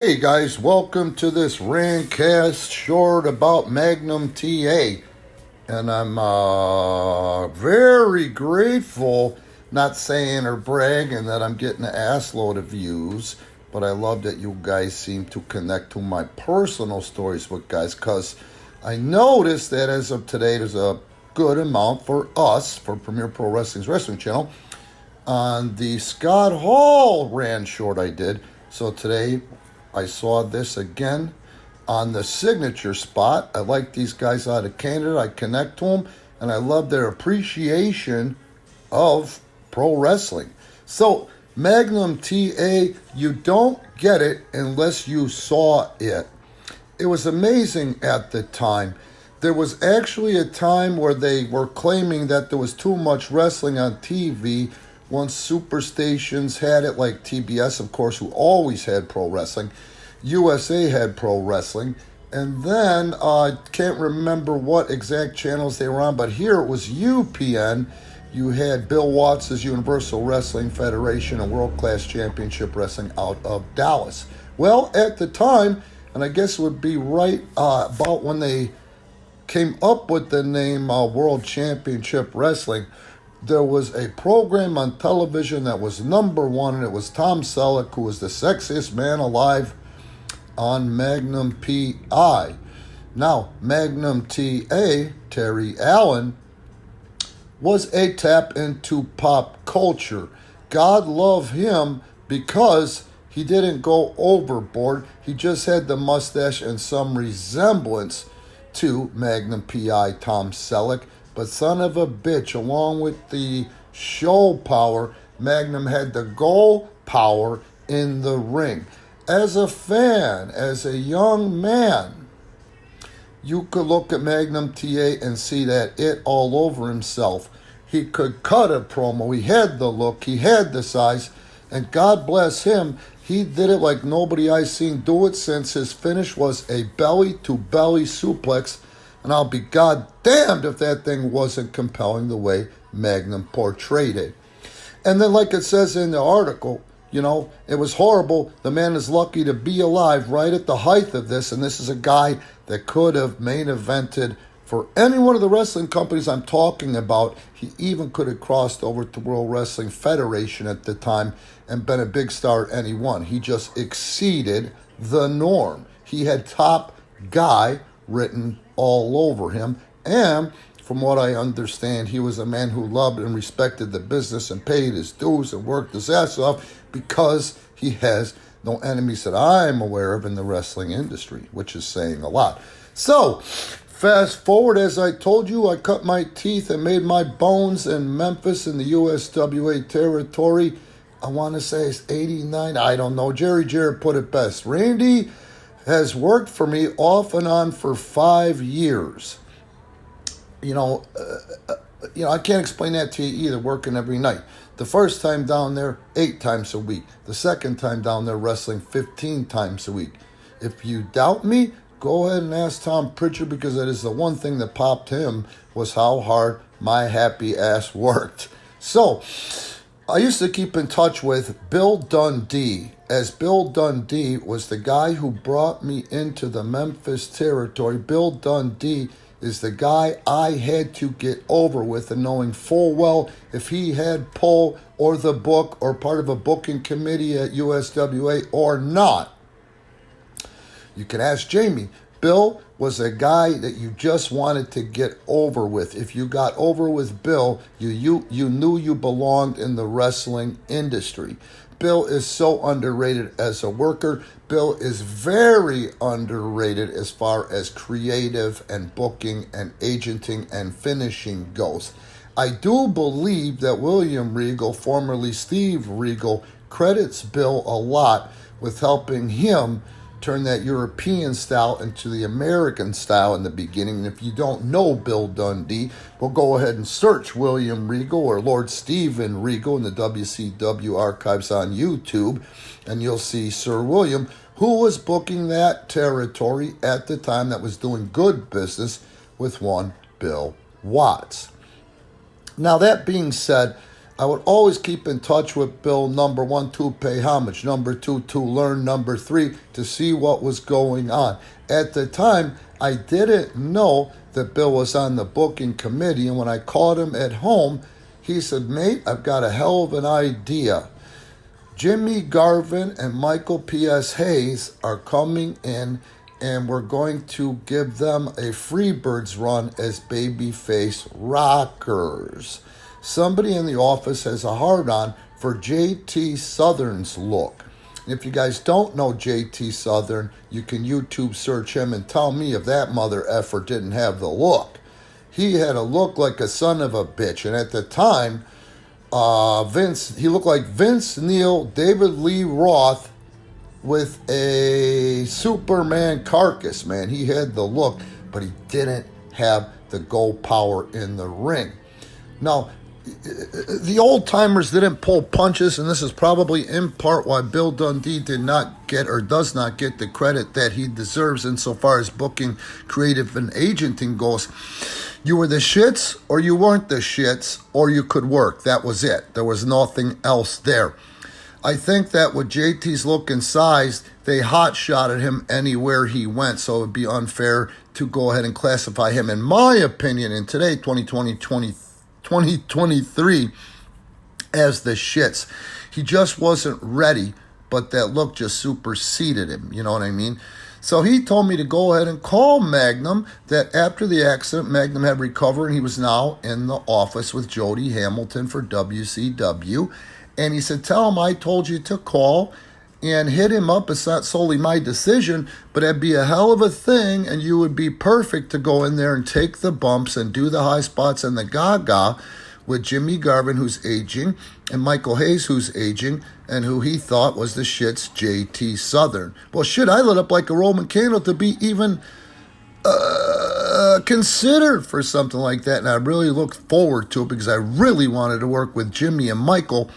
Hey guys, welcome to this Randcast short about Magnum TA. And I'm very grateful, not saying or bragging that I'm getting an assload of views, but I love that you guys seem to connect to my personal stories with guys, because I noticed that as of today, there's a good amount for us, for Premier Pro Wrestling's wrestling channel, on the Scott Hall Rand short I did. So today I saw this again on the signature spot. I like these guys out of Canada. I connect to them, and I love their appreciation of pro wrestling. So, Magnum TA, you don't get it unless you saw it. It was amazing at the time. There was actually a time where they were claiming that there was too much wrestling on TV. Once superstations had it, like TBS, of course, who always had pro wrestling. USA had pro wrestling. And then, I can't remember what exact channels they were on, but here it was UPN. You had Bill Watts' Universal Wrestling Federation and World Class Championship Wrestling out of Dallas. Well, at the time, and I guess it would be right about when they came up with the name World Championship Wrestling, there was a program on television that was number one, and it was Tom Selleck, who was the sexiest man alive on Magnum PI. Now, Magnum TA, Terry Allen, was a tap into pop culture. God love him because he didn't go overboard. He just had the mustache and some resemblance to Magnum PI Tom Selleck. But son of a bitch, along with the show power, Magnum had the goal power in the ring. As a fan, as a young man, you could look at Magnum TA and see that it all over himself. He could cut a promo. He had the look. He had the size. And God bless him, he did it like nobody I've seen do it since his finish was a belly-to-belly suplex. And I'll be goddamned if that thing wasn't compelling the way Magnum portrayed it. And then, like it says in the article, it was horrible. The man is lucky to be alive right at the height of this. And this is a guy that could have main evented for any one of the wrestling companies I'm talking about. He even could have crossed over to World Wrestling Federation at the time and been a big star at any one. He just exceeded the norm. He had top guy written all over him. And from what I understand, he was a man who loved and respected the business and paid his dues and worked his ass off because he has no enemies that I'm aware of in the wrestling industry, which is saying a lot. So, fast forward, as I told you, I cut my teeth and made my bones in Memphis in the USWA territory. I want to say it's 89. I don't know. Jerry Jarrett put it best. Randy has worked for me off and on for 5 years. I can't explain that to you either, working every night. The first time down there, 8 times a week. The second time down there, wrestling 15 times a week. If you doubt me, go ahead and ask Tom Pritchard, because that is the one thing that popped him, was how hard my happy ass worked. So, I used to keep in touch with Bill Dundee, as Bill Dundee was the guy who brought me into the Memphis territory. Bill Dundee is the guy I had to get over with, and knowing full well if he had pull or the book or part of a booking committee at USWA or not. You can ask Jamie. Bill was a guy that you just wanted to get over with. If you got over with Bill, you knew you belonged in the wrestling industry. Bill is so underrated as a worker. Bill is very underrated as far as creative and booking and agenting and finishing goes. I do believe that William Regal, formerly Steve Regal, credits Bill a lot with helping him turn that European style into the American style in the beginning. And if you don't know Bill Dundee, well, go ahead and search William Regal or Lord Steven Regal in the WCW archives on YouTube, and you'll see Sir William, who was booking that territory at the time, that was doing good business with one Bill Watts. Now, that being said, I would always keep in touch with Bill, number one, to pay homage, number two, to learn, number three, to see what was going on. At the time, I didn't know that Bill was on the booking committee, and when I called him at home, he said, "Mate, I've got a hell of an idea. Jimmy Garvin and Michael P.S. Hayes are coming in, and we're going to give them a Freebirds run as babyface rockers. Somebody in the office has a hard-on for JT Southern's look." If you guys don't know JT Southern, you can YouTube search him and tell me if that mother effer didn't have the look. He had a look like a son of a bitch, and at the time, he looked like Vince Neil, David Lee Roth with a Superman carcass, man. He had the look, but he didn't have the go power in the ring. Now, the old timers didn't pull punches, and this is probably in part why Bill Dundee did not get or does not get the credit that he deserves insofar as booking, creative, and agenting goes. You were the shits, or you weren't the shits, or you could work. That was it. There was nothing else there. I think that with JT's look and size, they hot-shotted him anywhere he went, so it would be unfair to go ahead and classify him, in my opinion, in today, 2023, as the shits. He just wasn't ready, but that look just superseded him, you know what I mean? So he told me to go ahead and call Magnum, that after the accident, Magnum had recovered, and he was now in the office with Jody Hamilton for WCW. And he said, "Tell him I told you to call and hit him up. It's not solely my decision, but it'd be a hell of a thing, and you would be perfect to go in there and take the bumps and do the high spots and the gaga with Jimmy Garvin, who's aging, and Michael Hayes, who's aging, and who he thought was the shit's JT Southern." Well, shit, I lit up like a Roman candle to be even considered for something like that, and I really looked forward to it because I really wanted to work with Jimmy and Michael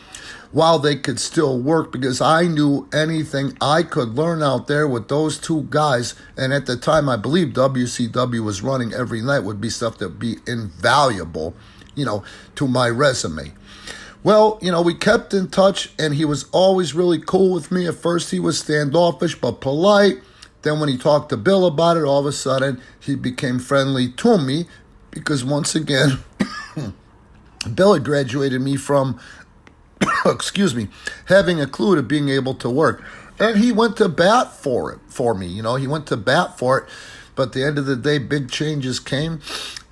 while they could still work, because I knew anything I could learn out there with those two guys, and at the time I believe WCW was running every night, would be stuff that would be invaluable, to my resume. Well, we kept in touch, and he was always really cool with me. At first he was standoffish but polite. Then when he talked to Bill about it, all of a sudden he became friendly to me, because once again, Bill had graduated me from having a clue to being able to work. And he went to bat for me. He went to bat for it. But at the end of the day, big changes came,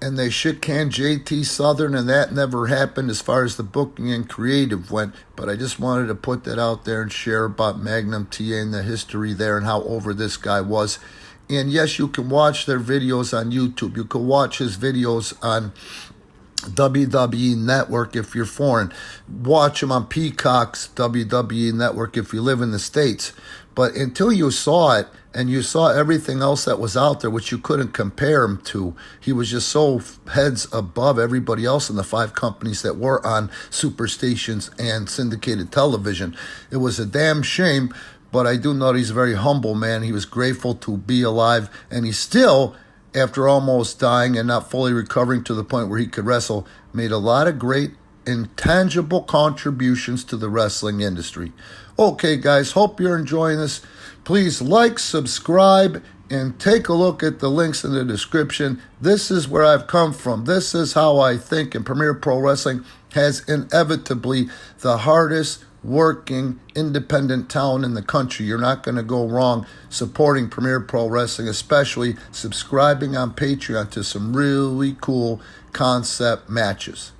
and they shit-canned JT Southern, and that never happened as far as the booking and creative went. But I just wanted to put that out there and share about Magnum TA and the history there and how over this guy was. And yes, you can watch their videos on YouTube. You can watch his videos on WWE Network if you're foreign. Watch him on Peacock's WWE Network if you live in the States. But until you saw it, and you saw everything else that was out there, which you couldn't compare him to, he was just so heads above everybody else in the 5 companies that were on superstations and syndicated television. It was a damn shame, but I do know he's a very humble man. He was grateful to be alive, and he still, after almost dying and not fully recovering to the point where he could wrestle, made a lot of great intangible contributions to the wrestling industry. Okay, guys, hope you're enjoying this. Please like, subscribe, and take a look at the links in the description. This is where I've come from. This is how I think, and Premier Pro Wrestling has inevitably the hardest working independent talent in the country. You're not going to go wrong supporting Premier Pro Wrestling, especially subscribing on Patreon to some really cool concept matches.